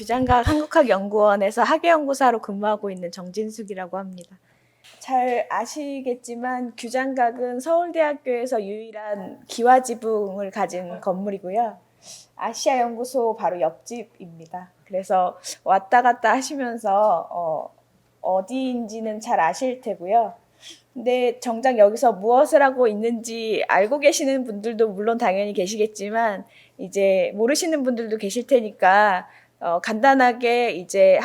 규장각 한국학연구원에서 학예연구사로 근무하고 있는 정진숙이라고 합니다. 잘 아시겠지만 규장각은 서울대학교에서 유일한 기와지붕을 가진 건물이고요. 아시아연구소 바로 옆집입니다. 그래서 왔다 갔다 하시면서 어디인지는 잘 아실 테고요. 근데 정작 여기서 무엇을 하고 있는지 알고 계시는 분들도 물론 당연히 계시겠지만 이제 모르시는 분들도 계실 테니까 간단하게 이제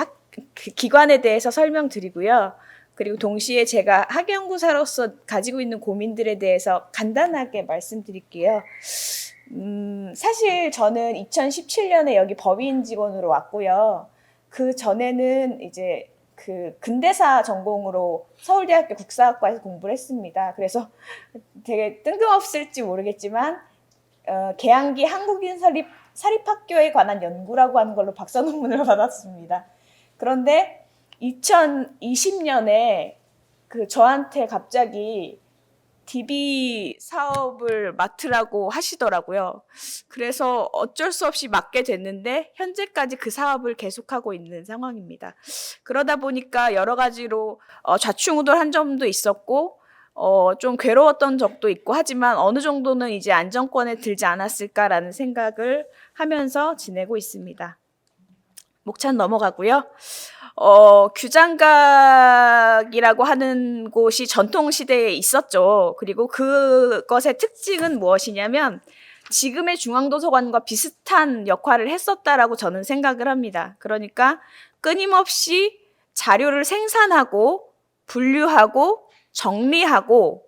기관에 대해서 설명드리고요. 그리고 동시에 제가 학예연구사로서 가지고 있는 고민들에 대해서 간단하게 말씀드릴게요. 사실 저는 2017년에 여기 법인 직원으로 왔고요. 그 전에는 이제 그 근대사 전공으로 서울대학교 국사학과에서 공부를 했습니다. 그래서 되게 뜬금없을지 모르겠지만 계양기 한국인 사립학교에 관한 연구라고 하는 걸로 박사 논문을 받았습니다. 그런데 2020년에 저한테 갑자기 DB 사업을 맡으라고 하시더라고요. 그래서 어쩔 수 없이 맡게 됐는데 현재까지 그 사업을 계속하고 있는 상황입니다. 그러다 보니까 여러 가지로 좌충우돌한 점도 있었고 좀 괴로웠던 적도 있고 하지만 어느 정도는 이제 안정권에 들지 않았을까라는 생각을 하면서 지내고 있습니다. 목찬 넘어가고요. 규장각이라고 하는 곳이 전통시대에 있었죠. 그리고 그것의 특징은 무엇이냐면 지금의 중앙도서관과 비슷한 역할을 했었다라고 저는 생각을 합니다. 그러니까 끊임없이 자료를 생산하고 분류하고 정리하고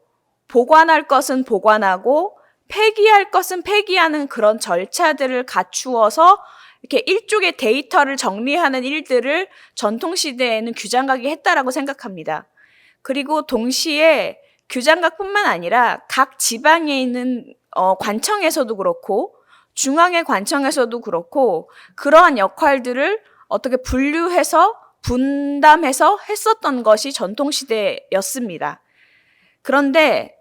보관할 것은 보관하고 폐기할 것은 폐기하는 그런 절차들을 갖추어서 이렇게 일종의 데이터를 정리하는 일들을 전통시대에는 규장각이 했다라고 생각합니다. 그리고 동시에 규장각뿐만 아니라 각 지방에 있는 관청에서도 그렇고 중앙의 관청에서도 그렇고 그러한 역할들을 어떻게 분류해서 분담해서 했었던 것이 전통시대였습니다. 그런데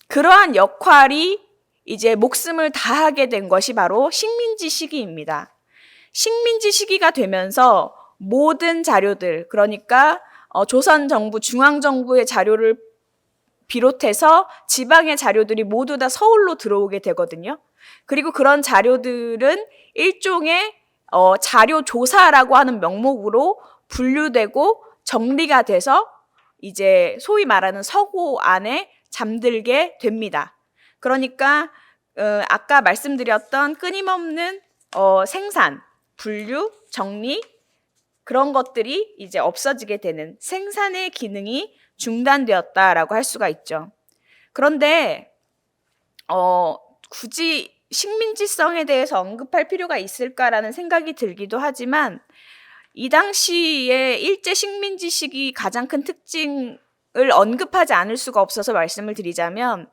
그러한 역할이 이제 목숨을 다하게 된 것이 바로 식민지 시기입니다. 식민지 시기가 되면서 모든 자료들, 그러니까 조선정부, 중앙정부의 자료를 비롯해서 지방의 자료들이 모두 다 서울로 들어오게 되거든요. 그리고 그런 자료들은 일종의 자료조사라고 하는 명목으로 분류되고 정리가 돼서 이제 소위 말하는 서고 안에 잠들게 됩니다. 그러니까 아까 말씀드렸던 끊임없는 생산, 분류, 정리 그런 것들이 이제 없어지게 되는 생산의 기능이 중단되었다라고 할 수가 있죠. 그런데 굳이 식민지성에 대해서 언급할 필요가 있을까라는 생각이 들기도 하지만 이 당시에 일제 식민지 시기 가장 큰 특징을 언급하지 않을 수가 없어서 말씀을 드리자면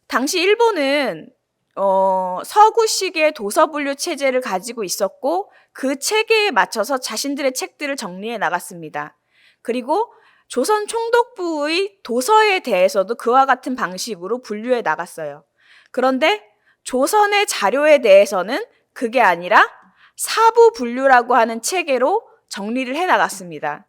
당시 일본은 서구식의 도서분류 체제를 가지고 있었고 그 체계에 맞춰서 자신들의 책들을 정리해 나갔습니다. 그리고 조선 총독부의 도서에 대해서도 그와 같은 방식으로 분류해 나갔어요. 그런데 조선의 자료에 대해서는 그게 아니라 사부 분류라고 하는 체계로 정리를 해 나갔습니다.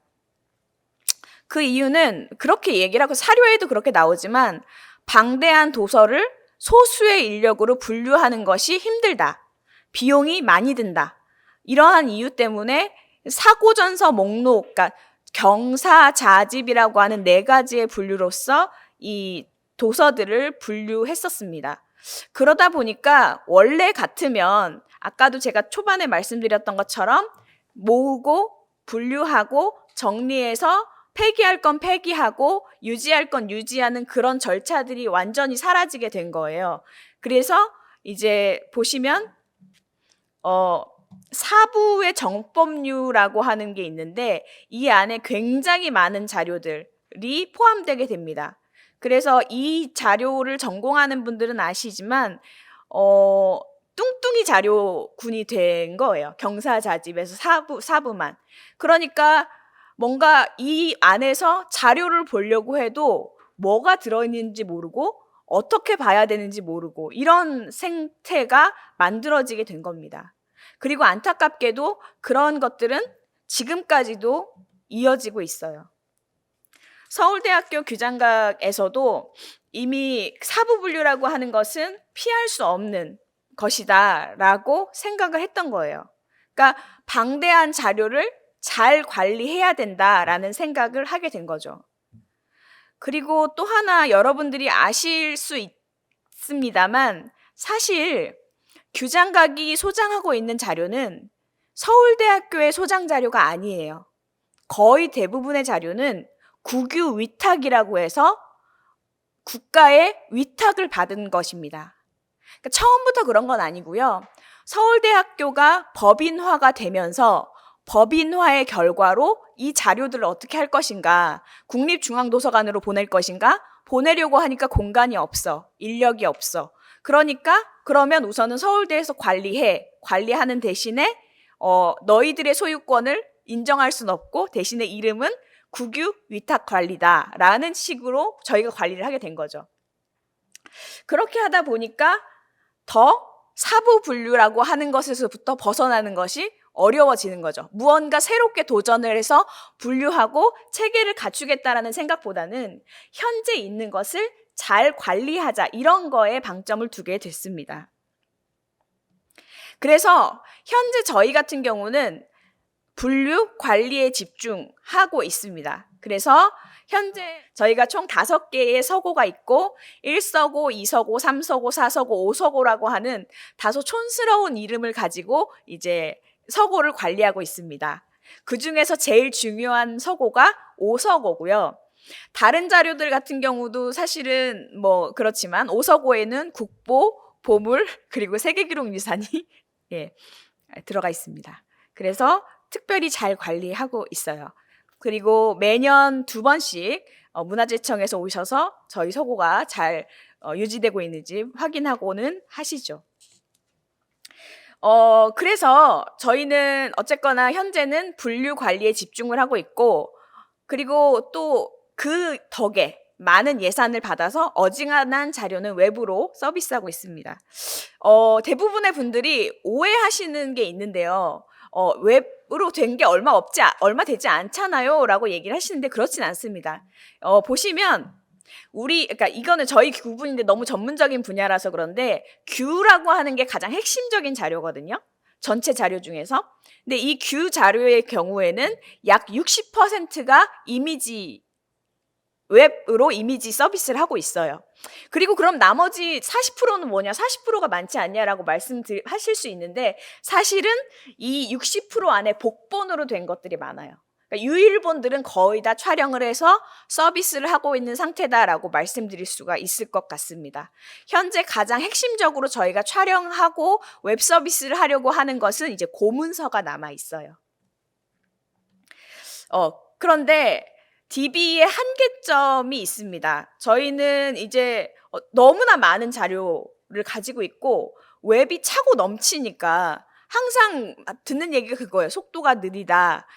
그 이유는 그렇게 얘기를 하고 사료에도 그렇게 나오지만 방대한 도서를 소수의 인력으로 분류하는 것이 힘들다. 비용이 많이 든다. 이러한 이유 때문에 사고전서 목록, 그러니까 경사자집이라고 하는 4가지의 분류로서 이 도서들을 분류했었습니다. 그러다 보니까 원래 같으면 아까도 제가 초반에 말씀드렸던 것처럼 모으고 분류하고 정리해서 폐기할 건 폐기하고 유지할 건 유지하는 그런 절차들이 완전히 사라지게 된 거예요. 그래서 이제 보시면 사부의 정법류라고 하는 게 있는데 이 안에 굉장히 많은 자료들이 포함되게 됩니다. 그래서 이 자료를 전공하는 분들은 아시지만 뚱뚱이 자료군이 된 거예요. 경사자집에서 사부만. 그러니까 뭔가 이 안에서 자료를 보려고 해도 뭐가 들어있는지 모르고 어떻게 봐야 되는지 모르고 이런 생태가 만들어지게 된 겁니다. 그리고 안타깝게도 그런 것들은 지금까지도 이어지고 있어요. 서울대학교 규장각에서도 이미 사부분류라고 하는 것은 피할 수 없는 것이다라고 생각을 했던 거예요. 그러니까 방대한 자료를 잘 관리해야 된다라는 생각을 하게 된 거죠. 그리고 또 하나 여러분들이 아실 수 있습니다만 사실 규장각이 소장하고 있는 자료는 서울대학교의 소장 자료가 아니에요. 거의 대부분의 자료는 국유 위탁이라고 해서 국가의 위탁을 받은 것입니다. 그러니까 처음부터 그런 건 아니고요. 서울대학교가 법인화가 되면서 법인화의 결과로 이 자료들을 어떻게 할 것인가, 국립중앙도서관으로 보낼 것인가, 보내려고 하니까 공간이 없어, 인력이 없어. 그러니까 그러면 우선은 서울대에서 관리하는 대신에 너희들의 소유권을 인정할 수는 없고 대신에 이름은 국유 위탁 관리다라는 식으로 저희가 관리를 하게 된 거죠. 그렇게 하다 보니까 더 사부 분류라고 하는 것에서부터 벗어나는 것이 어려워지는 거죠. 무언가 새롭게 도전을 해서 분류하고 체계를 갖추겠다라는 생각보다는 현재 있는 것을 잘 관리하자, 이런 거에 방점을 두게 됐습니다. 그래서 현재 저희 같은 경우는 분류 관리에 집중하고 있습니다. 그래서 현재 저희가 총 5개의 서고가 있고 1서고, 2서고, 3서고, 4서고, 5서고라고 하는 다소 촌스러운 이름을 가지고 이제 서고를 관리하고 있습니다. 그중에서 제일 중요한 서고가 5서고고요. 다른 자료들 같은 경우도 사실은 뭐 그렇지만 5서고에는 국보, 보물, 그리고 세계기록유산이 들어가 있습니다. 그래서 특별히 잘 관리하고 있어요. 그리고 매년 2번씩 문화재청에서 오셔서 저희 서고가 잘 유지되고 있는지 확인하고는 하시죠. 그래서 저희는 어쨌거나 현재는 분류 관리에 집중을 하고 있고, 그리고 또 그 덕에 많은 예산을 받아서 어지간한 자료는 외부로 서비스하고 있습니다. 대부분의 분들이 오해하시는 게 있는데요. 웹으로 된 게 얼마 되지 않잖아요 라고 얘기를 하시는데 그렇진 않습니다. 보시면 그러니까 이거는 저희 구분인데 너무 전문적인 분야라서 그런데 규라고 하는 게 가장 핵심적인 자료거든요. 전체 자료 중에서. 근데 이 규 자료의 경우에는 약 60%가 웹으로 이미지 서비스를 하고 있어요. 그리고 그럼 나머지 40%는 뭐냐? 40%가 많지 않냐라고 말씀하실 수 있는데 사실은 이 60% 안에 복본으로 된 것들이 많아요. 그러니까 유일본들은 거의 다 촬영을 해서 서비스를 하고 있는 상태다라고 말씀드릴 수가 있을 것 같습니다. 현재 가장 핵심적으로 저희가 촬영하고 웹 서비스를 하려고 하는 것은 이제 고문서가 남아 있어요. 그런데 DB의 한계점이 있습니다. 저희는 이제 너무나 많은 자료를 가지고 있고 웹이 차고 넘치니까 항상 듣는 얘기가 그거예요. 속도가 느리다.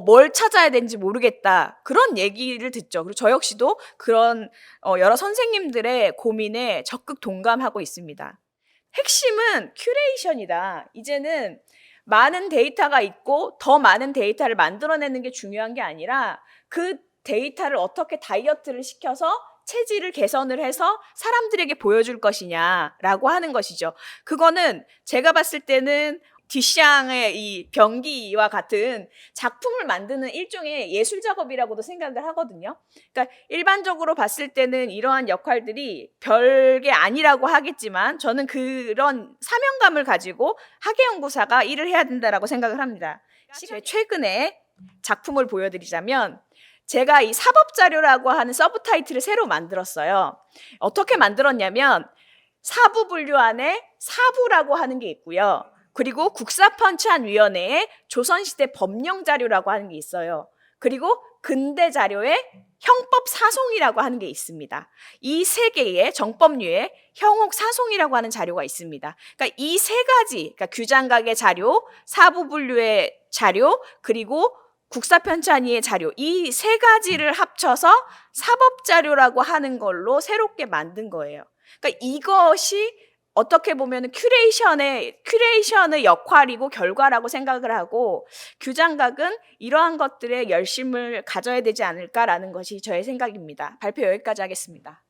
뭘 찾아야 되는지 모르겠다. 그런 얘기를 듣죠. 그리고 저 역시도 그런 여러 선생님들의 고민에 적극 동감하고 있습니다. 핵심은 큐레이션이다. 이제는 많은 데이터가 있고 더 많은 데이터를 만들어내는 게 중요한 게 아니라 그 데이터를 어떻게 다이어트를 시켜서 체질을 개선을 해서 사람들에게 보여줄 것이냐라고 하는 것이죠. 그거는 제가 봤을 때는 듀샹의 이 병기와 같은 작품을 만드는 일종의 예술 작업이라고도 생각을 하거든요. 그러니까 일반적으로 봤을 때는 이러한 역할들이 별게 아니라고 하겠지만 저는 그런 사명감을 가지고 학예연구사가 일을 해야 된다라고 생각을 합니다. 최근에 작품을 보여드리자면 제가 이 사법자료라고 하는 서브타이틀을 새로 만들었어요. 어떻게 만들었냐면 사부 분류 안에 사부라고 하는 게 있고요. 그리고 국사편찬위원회의 조선시대 법령자료라고 하는 게 있어요. 그리고 근대자료의 형법사송이라고 하는 게 있습니다. 이 세 개의 정법류의 형옥사송이라고 하는 자료가 있습니다. 그러니까 이 세 가지, 그러니까 규장각의 자료, 사부분류의 자료, 그리고 국사편찬위의 자료, 이 세 가지를 합쳐서 사법자료라고 하는 걸로 새롭게 만든 거예요. 그러니까 이것이 어떻게 보면 큐레이션의 역할이고 결과라고 생각을 하고 규장각은 이러한 것들에 열심을 가져야 되지 않을까라는 것이 저의 생각입니다. 발표 여기까지 하겠습니다.